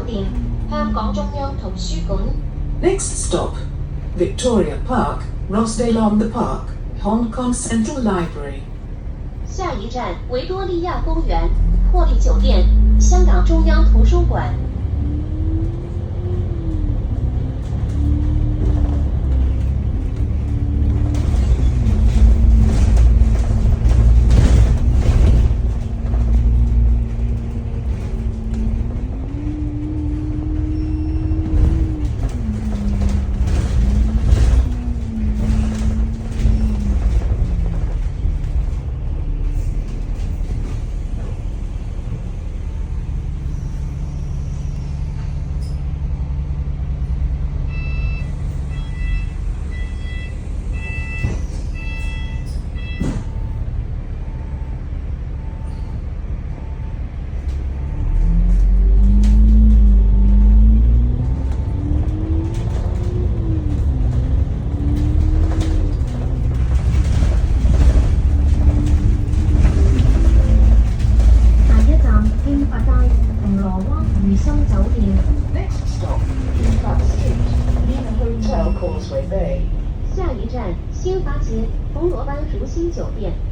店、香港中央圖書館。Next stop, Victoria Park, Rochdale-on-the Park, Hong Kong Central Library. 下一站维多利亚公园、珀利酒店、香港中央图书馆。Next stop, Kingfat Street, Lena Hotel, Causeway Bay. 下一站新发街、铜锣湾如新酒店。